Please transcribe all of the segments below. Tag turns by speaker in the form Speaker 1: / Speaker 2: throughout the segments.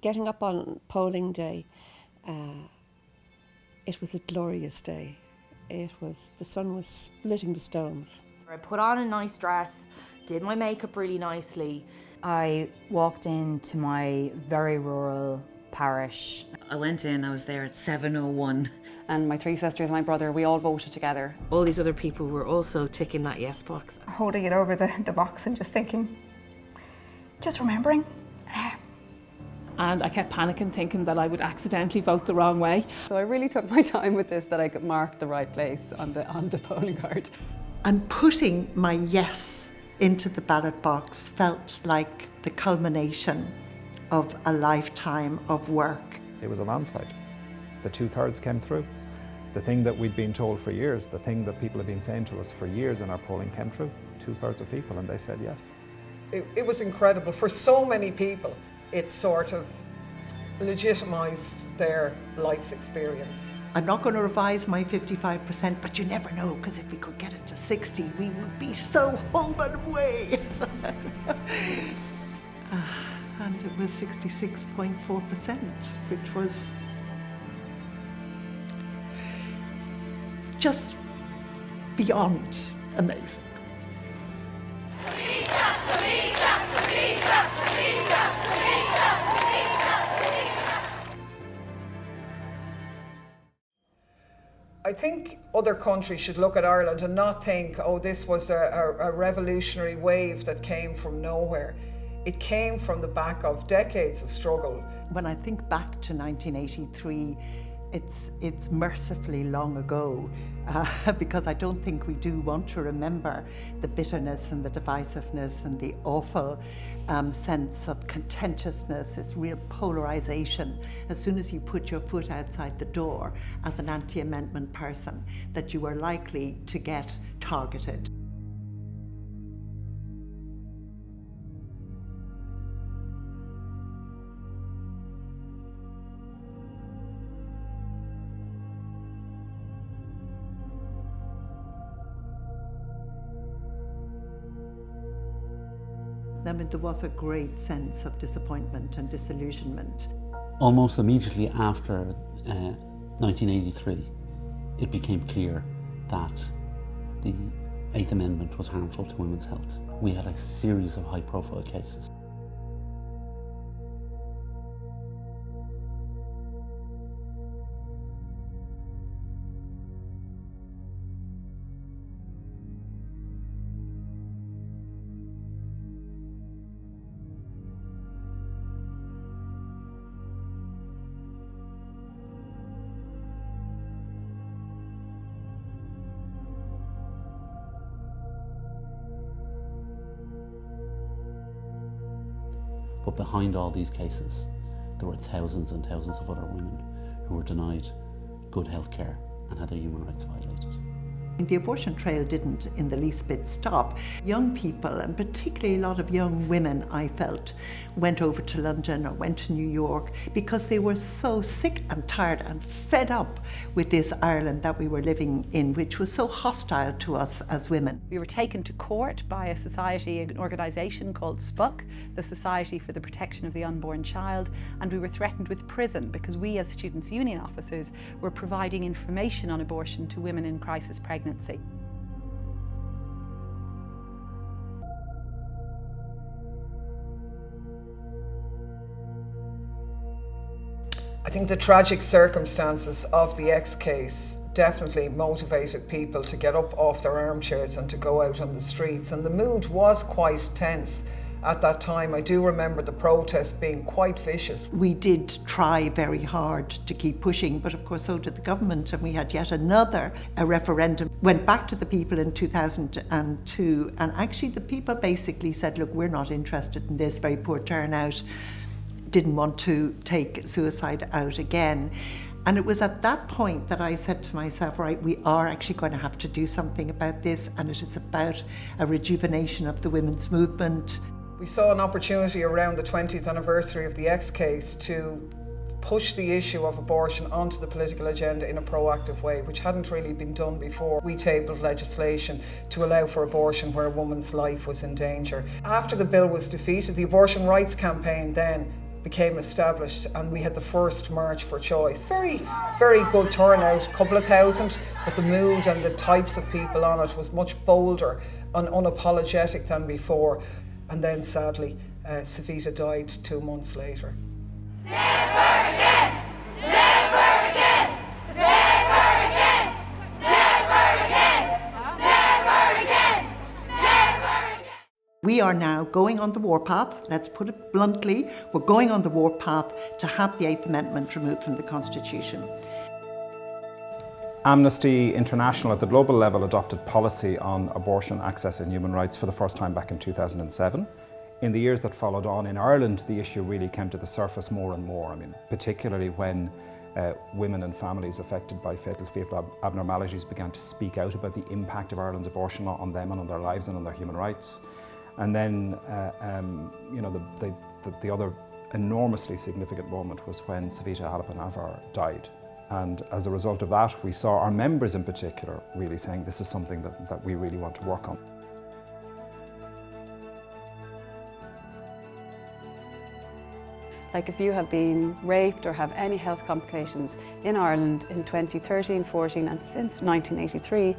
Speaker 1: getting up on polling day, it was a glorious day. The sun was splitting the stones.
Speaker 2: I put on a nice dress, did my makeup really nicely.
Speaker 3: I walked into my very rural parish.
Speaker 4: I went in, I was there at 7:01.
Speaker 5: And my 3 sisters and my brother, we all voted together.
Speaker 6: All these other people were also ticking that yes box.
Speaker 7: Holding it over the box and just thinking, just remembering.
Speaker 8: And I kept panicking, thinking that I would accidentally vote the wrong way.
Speaker 5: So I really took my time with this, that I could mark the right place on the polling card.
Speaker 9: And putting my yes into the ballot box felt like the culmination of a lifetime of work.
Speaker 10: It was a landslide. The 2/3 came through. The thing that we'd been told for years, the thing that people have been saying to us for years in our polling came true. 2/3 of people, and they said yes.
Speaker 11: It was incredible. For so many people, it sort of legitimised their life's experience.
Speaker 9: I'm not going to revise my 55%, but you never know, because if we could get it to 60, we would be so home and away. And it was 66.4%, which was just beyond amazing.
Speaker 11: I think other countries should look at Ireland and not think, oh, this was a revolutionary wave that came from nowhere. It came from the back of decades of struggle.
Speaker 9: When I think back to 1983, it's mercifully long ago, because I don't think we do want to remember the bitterness and the divisiveness and the awful sense of contentiousness, this real polarization. As soon as you put your foot outside the door as an anti-amendment person, that you are likely to get targeted. I mean, there was a great sense of disappointment and disillusionment.
Speaker 12: Almost immediately after 1983, it became clear that the Eighth Amendment was harmful to women's health. We had a series of high-profile cases. But behind all these cases, there were thousands and thousands of other women who were denied good health care and had their human rights violated.
Speaker 9: The abortion trail didn't in the least bit stop. Young people, and particularly a lot of young women, I felt, went over to London or went to New York because they were so sick and tired and fed up with this Ireland that we were living in, which was so hostile to us as women.
Speaker 13: We were taken to court by a society, an organisation called SPUC, the Society for the Protection of the Unborn Child, and we were threatened with prison because we as Students' Union officers were providing information on abortion to women in crisis pregnancy.
Speaker 11: I think the tragic circumstances of the X case definitely motivated people to get up off their armchairs and to go out on the streets, and the mood was quite tense at that time. I do remember the protest being quite vicious.
Speaker 9: We did try very hard to keep pushing, but of course so did the government, and we had yet another referendum. Went back to the people in 2002, and actually the people basically said, look, we're not interested in this, very poor turnout, didn't want to take suicide out again. And it was at that point that I said to myself, right, we are actually going to have to do something about this, and it is about a rejuvenation of the women's movement.
Speaker 11: We saw an opportunity around the 20th anniversary of the X case to push the issue of abortion onto the political agenda in a proactive way, which hadn't really been done before. We tabled legislation to allow for abortion where a woman's life was in danger. After the bill was defeated, the abortion rights campaign then became established, and we had the first March for Choice. Very, very good turnout, a couple of thousand, but the mood and the types of people on it was much bolder and unapologetic than before. And then sadly, Savita died 2 months later.
Speaker 9: We are now going on the warpath, let's put it bluntly, we're going on the warpath to have the 8th Amendment removed from the Constitution.
Speaker 10: Amnesty International at the global level adopted policy on abortion, access and human rights for the first time back in 2007. In the years that followed on in Ireland, the issue really came to the surface more and more. I mean, particularly when women and families affected by fatal fetal abnormalities began to speak out about the impact of Ireland's abortion law on them and on their lives and on their human rights. And then, you know, the other enormously significant moment was when Savita Halappanavar died. And as a result of that, we saw our members in particular really saying this is something that we really want to work on.
Speaker 5: Like if you have been raped or have any health complications in Ireland in 2013, 14 and since 1983,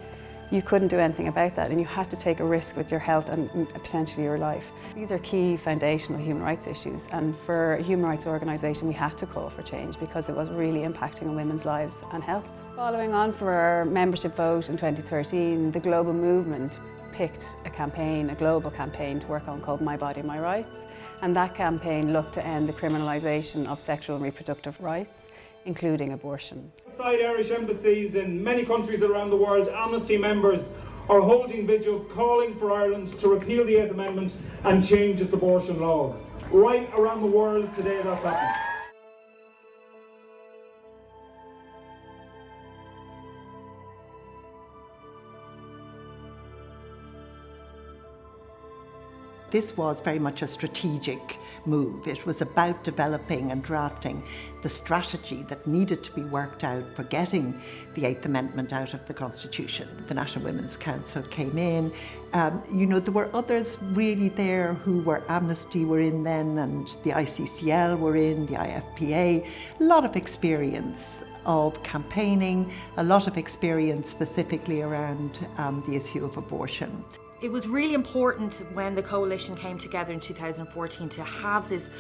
Speaker 5: you couldn't do anything about that and you had to take a risk with your health and potentially your life. These are key foundational human rights issues, and for a human rights organisation we had to call for change because it was really impacting on women's lives and health. Following on from our membership vote in 2013, the global movement picked a campaign, a global campaign to work on called My Body, My Rights, and that campaign looked to end the criminalisation of sexual and reproductive rights, including abortion.
Speaker 14: Outside Irish embassies in many countries around the world, Amnesty members are holding vigils calling for Ireland to repeal the 8th Amendment and change its abortion laws. Right around the world today that's happening.
Speaker 9: This was very much a strategic move. It was about developing and drafting the strategy that needed to be worked out for getting the 8th Amendment out of the Constitution. The National Women's Council came in. You know, there were others really there who were, Amnesty were in then, and the ICCL were in, the IFPA. A lot of experience of campaigning, a lot of experience specifically around the issue of abortion.
Speaker 2: It was really important when the coalition came together in 2014 to have this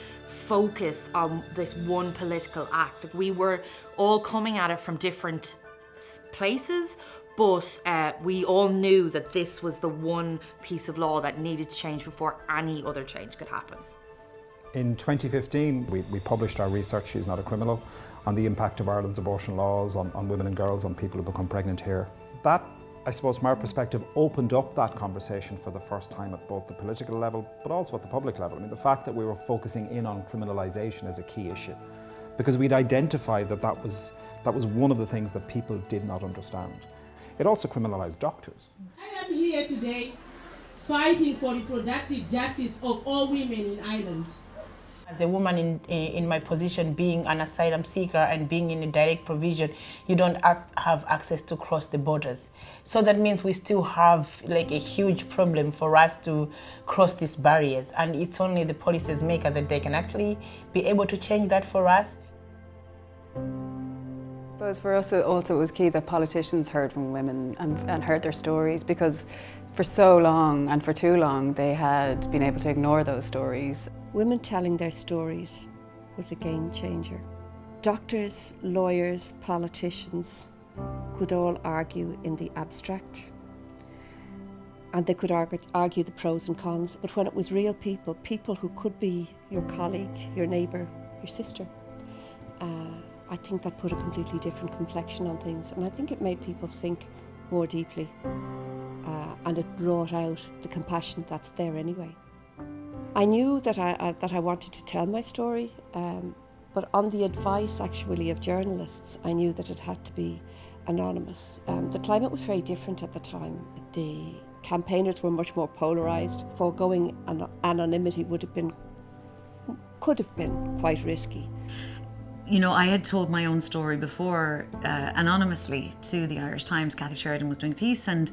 Speaker 2: focus on this one political act. Like, we were all coming at it from different places, but we all knew that this was the one piece of law that needed to change before any other change could happen.
Speaker 10: In 2015, we published our research, She's Not a Criminal, on the impact of Ireland's abortion laws on women and girls, on people who become pregnant here. That, I suppose, from our perspective, opened up that conversation for the first time at both the political level, but also at the public level. I mean, the fact that we were focusing in on criminalisation is a key issue, because we'd identified that was one of the things that people did not understand. It also criminalised doctors.
Speaker 15: I am here today fighting for reproductive justice of all women in Ireland.
Speaker 6: As a woman in my position, being an asylum seeker and being in a direct provision, you don't have access to cross the borders. So that means we still have like a huge problem for us to cross these barriers, and it's only the policies maker that they can actually be able to change that for us.
Speaker 5: I suppose for us also it was key that politicians heard from women and heard their stories, because for so long and for too long they had been able to ignore those stories.
Speaker 1: Women telling their stories was a game changer. Doctors, lawyers, politicians could all argue in the abstract, and they could argue the pros and cons, but when it was real people who could be your colleague, your neighbour, your sister, I think that put a completely different complexion on things, and I think it made people think more deeply, and it brought out the compassion that's there anyway. I knew that I wanted to tell my story, but on the advice actually of journalists, I knew that it had to be anonymous. The climate was very different at the time. The campaigners were much more polarised. Foregoing anonymity could have been quite risky.
Speaker 4: You know, I had told my own story before anonymously to the Irish Times. Cathy Sheridan was doing a piece, and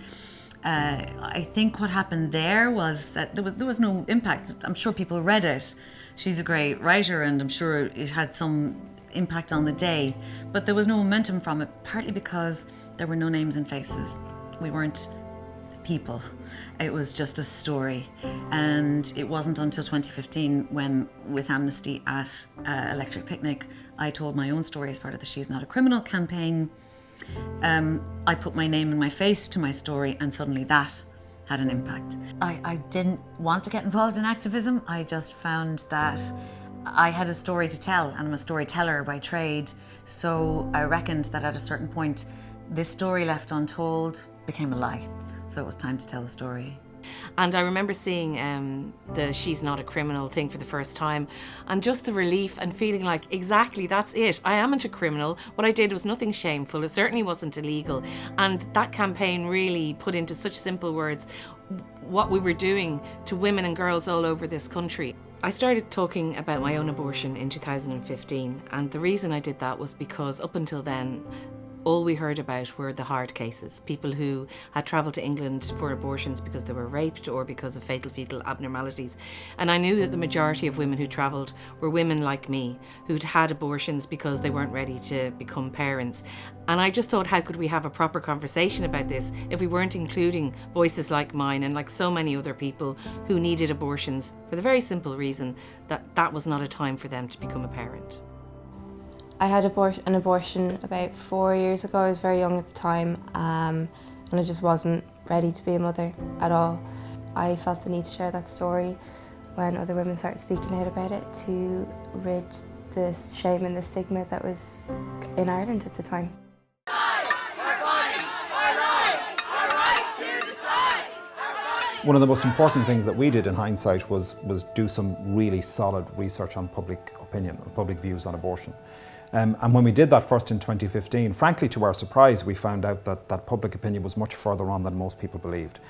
Speaker 4: I think what happened there was that there was no impact. I'm sure people read it, she's a great writer and I'm sure it had some impact on the day, but there was no momentum from it, partly because there were no names and faces. We weren't people. It was just a story. And it wasn't until 2015 when, with Amnesty at Electric Picnic, I told my own story as part of the She's Not a Criminal campaign. I put my name and my face to my story, and suddenly that had an impact. I didn't want to get involved in activism. I just found that I had a story to tell, and I'm a storyteller by trade. So I reckoned that at a certain point, this story left untold became a lie. So it was time to tell the story.
Speaker 16: And I remember seeing the She's Not a Criminal thing for the first time, and just the relief and feeling like, exactly, that's it. I amn't a criminal. What I did was nothing shameful. It certainly wasn't illegal. And that campaign really put into such simple words what we were doing to women and girls all over this country. I started talking about my own abortion in 2015, and the reason I did that was because up until then, all we heard about were the hard cases, people who had travelled to England for abortions because they were raped or because of fatal fetal abnormalities. And I knew that the majority of women who travelled were women like me, who'd had abortions because they weren't ready to become parents. And I just thought, how could we have a proper conversation about this if we weren't including voices like mine and like so many other people who needed abortions for the very simple reason that that was not a time for them to become a parent.
Speaker 17: I had an abortion about 4 years ago. I was very young at the time, and I just wasn't ready to be a mother at all. I felt the need to share that story when other women started speaking out about it to rid the shame and the stigma that was in Ireland at the time.
Speaker 10: One of the most important things that we did in hindsight was do some really solid research on public opinion, on public views on abortion. And when we did that first in 2015, frankly, to our surprise, we found out that public opinion was much further on than most people believed.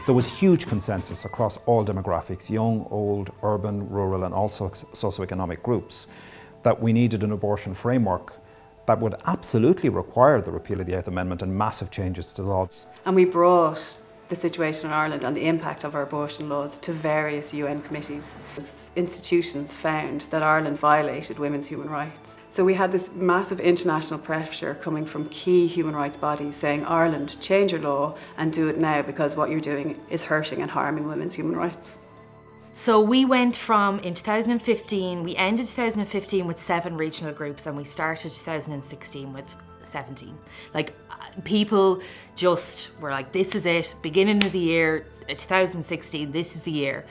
Speaker 10: There was huge consensus across all demographics, young, old, urban, rural, and also socioeconomic groups, that we needed an abortion framework that would absolutely require the repeal of the 8th Amendment and massive changes to the laws.
Speaker 5: And we brought the situation in Ireland and the impact of our abortion laws to various UN committees. Institutions found that Ireland violated women's human rights. So we had this massive international pressure coming from key human rights bodies saying, Ireland, change your law and do it now because what you're doing is hurting and harming women's human rights.
Speaker 2: So we went from, in 2015, we ended 2015 with 7 regional groups and we started 2016 with 17. Like, people just were like, this is it, beginning of the year, 2016, this is the year.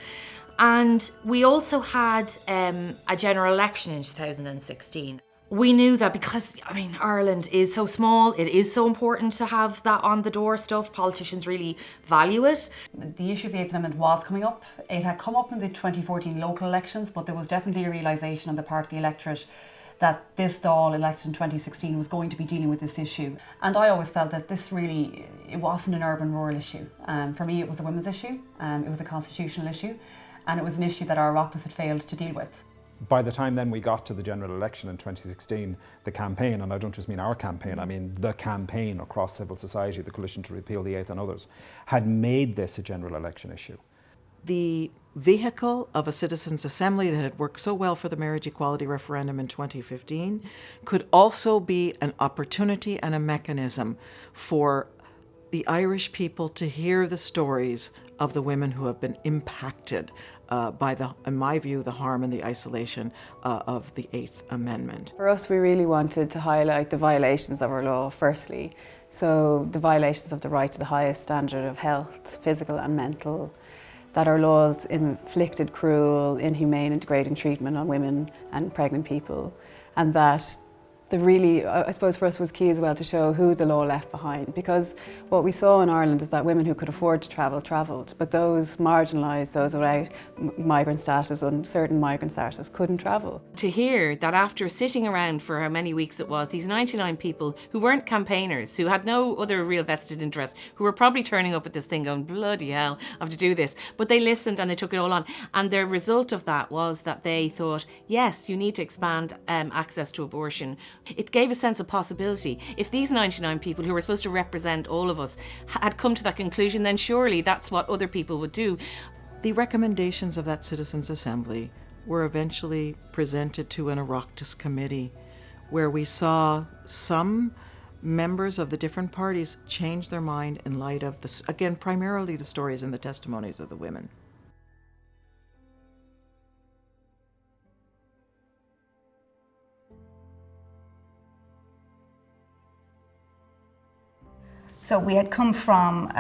Speaker 2: And we also had a general election in 2016. We knew that because, I mean, Ireland is so small, it is so important to have that on the door stuff. Politicians really value it.
Speaker 18: The issue of the 8th Amendment was coming up. It had come up in the 2014 local elections, but there was definitely a realisation on the part of the electorate that this Dáil elected in 2016 was going to be dealing with this issue. And I always felt that this really, it wasn't an urban-rural issue. For me, it was a women's issue, it was a constitutional issue, and it was an issue that our Oireachtas had failed to deal with.
Speaker 10: By the time then we got to the general election in 2016, the campaign, and I don't just mean our campaign, I mean the campaign across civil society, the Coalition to Repeal the 8th and others, had made this a general election issue.
Speaker 19: The vehicle of a citizens' assembly that had worked so well for the marriage equality referendum in 2015 could also be an opportunity and a mechanism for the Irish people to hear the stories of the women who have been impacted by in my view, the harm and the isolation of the 8th Amendment.
Speaker 5: For us, we really wanted to highlight the violations of our law, firstly. So the violations of the right to the highest standard of health, physical and mental, that our laws inflicted cruel, inhumane and degrading treatment on women and pregnant people, and that the really, I suppose for us was key as well to show who the law left behind, because what we saw in Ireland is that women who could afford to travel, travelled, but those marginalised, those without migrant status and certain migrant status couldn't travel.
Speaker 16: To hear that after sitting around for how many weeks it was, these 99 people who weren't campaigners, who had no other real vested interest, who were probably turning up at this thing going, bloody hell, I have to do this, but they listened and they took it all on. And the result of that was that they thought, yes, you need to expand access to abortion. It gave a sense of possibility. If these 99 people who were supposed to represent all of us had come to that conclusion, then surely that's what other people would do.
Speaker 19: The recommendations of that Citizens' Assembly were eventually presented to an Oireachtas committee, where we saw some members of the different parties change their mind in light of this, again, primarily the stories and the testimonies of the women.
Speaker 7: So we had come from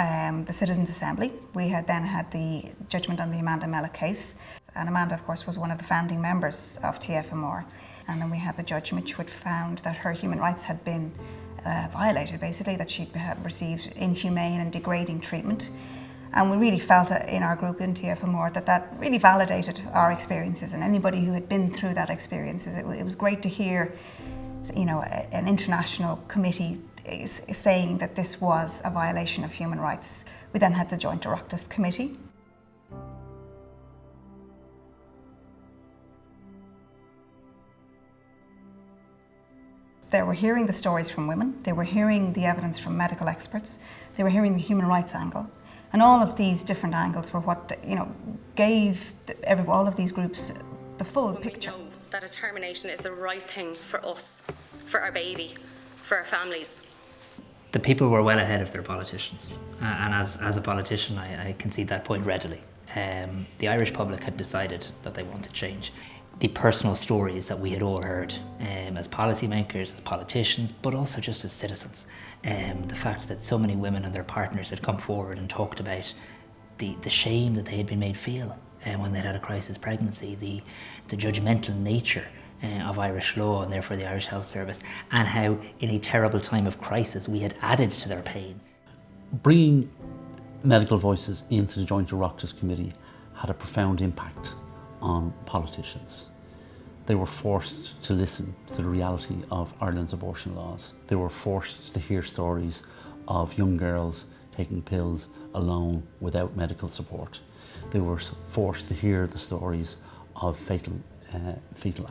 Speaker 7: the Citizens' Assembly. We had then had the judgment on the Amanda Mellett case. And Amanda, of course, was one of the founding members of TFMR. And then we had the judgment which found that her human rights had been violated, basically, that she'd received inhumane and degrading treatment. And we really felt in our group in TFMR that really validated our experiences, and anybody who had been through that experiences. It was great to hear, you know, an international committee is saying that this was a violation of human rights. We then had the Joint Oireachtas Committee. They were hearing the stories from women, they were hearing the evidence from medical experts, they were hearing the human rights angle. And all of these different angles were what, you know, gave all of these groups the full picture.
Speaker 20: We know that a termination is the right thing for us, for our baby, for our families.
Speaker 21: The people were well ahead of their politicians, and as a politician I concede that point readily. The Irish public had decided that they wanted change. The personal stories that we had all heard as policymakers, as politicians, but also just as citizens. The fact that so many women and their partners had come forward and talked about the shame that they had been made feel when they'd had a crisis pregnancy, the judgmental nature of Irish law and therefore the Irish Health Service, and how in a terrible time of crisis we had added to their pain.
Speaker 12: Bringing medical voices into the Joint Oireachtas Committee had a profound impact on politicians. They were forced to listen to the reality of Ireland's abortion laws. They were forced to hear stories of young girls taking pills alone without medical support. They were forced to hear the stories of fetal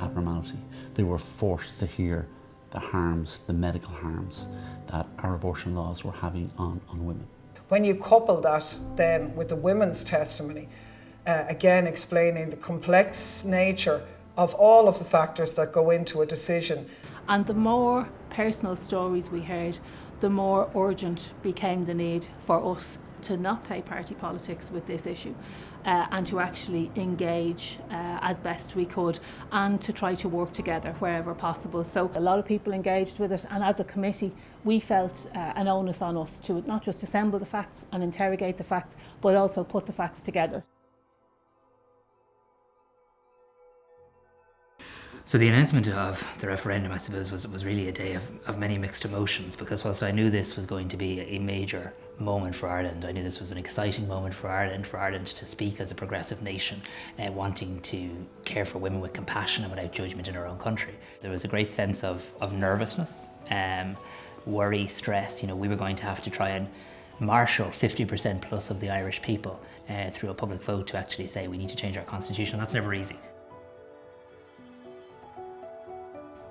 Speaker 12: abnormality. They were forced to hear the harms, the medical harms that our abortion laws were having on women.
Speaker 11: When you couple that then with the women's testimony, again explaining the complex nature of all of the factors that go into a decision.
Speaker 8: And the more personal stories we heard, the more urgent became the need for us to not play party politics with this issue and to actually engage as best we could and to try to work together wherever possible. So a lot of people engaged with it, and as a committee we felt an onus on us to not just assemble the facts and interrogate the facts, but also put the facts together.
Speaker 21: So the announcement of the referendum, I suppose, was really a day of many mixed emotions, because whilst I knew this was going to be a major moment for Ireland, I knew this was an exciting moment for Ireland to speak as a progressive nation, wanting to care for women with compassion and without judgment in our own country. There was a great sense of nervousness, worry, stress. You know, we were going to have to try and marshal 50% plus of the Irish people through a public vote to actually say we need to change our constitution. That's never easy.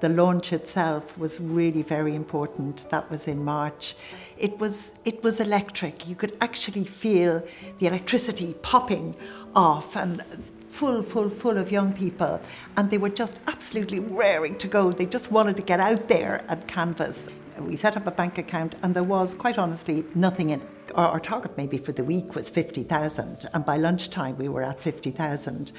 Speaker 9: The launch itself was really very important. That was in March. It was electric. You could actually feel the electricity popping off, and full of young people. And they were just absolutely raring to go. They just wanted to get out there and canvass. We set up a bank account and there was, quite honestly, nothing in it. Our target maybe for the week was 50,000, and by lunchtime we were at 50,000.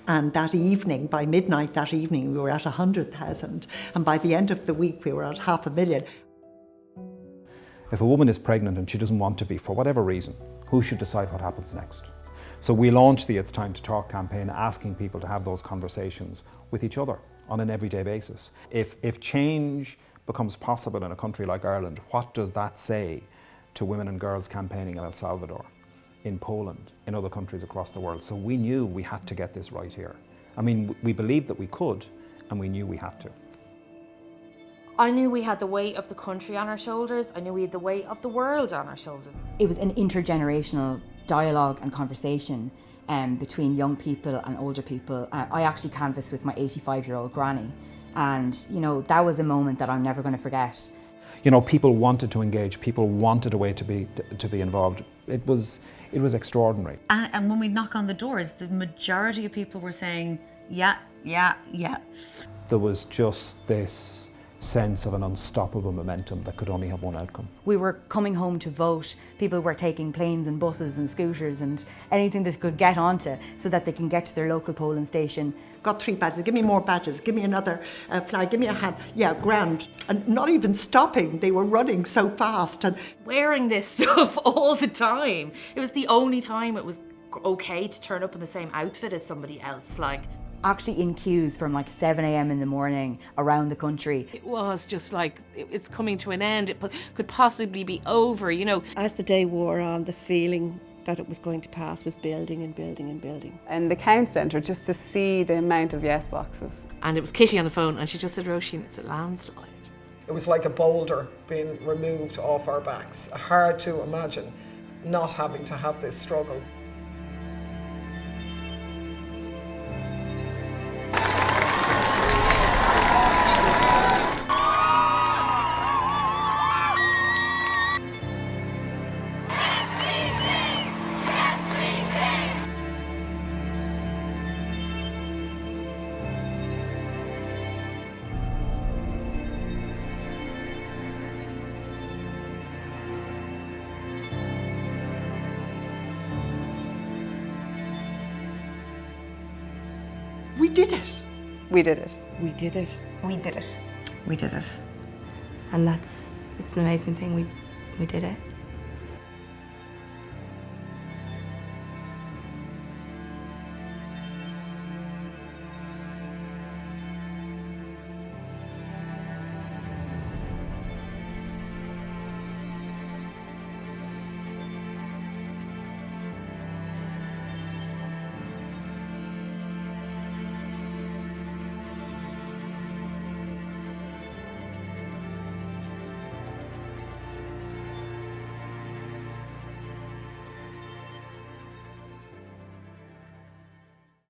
Speaker 9: And that evening, by midnight that evening, we were at 100,000. And by the end of the week we were at 500,000.
Speaker 10: If a woman is pregnant and she doesn't want to be, for whatever reason, who should decide what happens next? So we launched the It's Time to Talk campaign, asking people to have those conversations with each other on an everyday basis. If change becomes possible in a country like Ireland, what does that say to women and girls campaigning in El Salvador, in Poland, in other countries across the world? So we knew we had to get this right here. I mean, we believed that we could, and we knew we had to.
Speaker 2: I knew we had the weight of the country on our shoulders. I knew we had the weight of the world on our shoulders.
Speaker 3: It was an intergenerational dialogue and conversation between young people and older people. I actually canvassed with my 85-year-old granny, And, you know, that was a moment that I'm never going to forget.
Speaker 10: You know, people wanted to engage, people wanted a way to be involved. It was extraordinary.
Speaker 4: And when we knock on the doors, the majority of people were saying, yeah, yeah, yeah.
Speaker 10: There was just this sense of an unstoppable momentum that could only have one outcome.
Speaker 3: We were coming home to vote. People were taking planes and buses and scooters and anything they could get onto so that they can get to their local polling station.
Speaker 9: Got 3 badges, give me more badges, give me another flag, give me a hat. Yeah, grand. And not even stopping, they were running so fast. And
Speaker 2: wearing this stuff all the time. It was the only time it was okay to turn up in the same outfit as somebody else. Like,
Speaker 3: actually in queues from like 7 a.m. in the morning around the country.
Speaker 16: It was just like, it's coming to an end, it could possibly be over, you know.
Speaker 1: As the day wore on, the feeling that it was going to pass was building and building and building.
Speaker 5: And the count centre, just to see the amount of yes boxes.
Speaker 16: And it was Kitty on the phone and she just said, Roisin, it's a landslide.
Speaker 11: It was like a boulder being removed off our backs. Hard to imagine not having to have this struggle.
Speaker 9: We did it.
Speaker 5: We did it.
Speaker 1: We did it.
Speaker 7: We did it.
Speaker 4: We did it.
Speaker 17: And it's an amazing thing, we did it.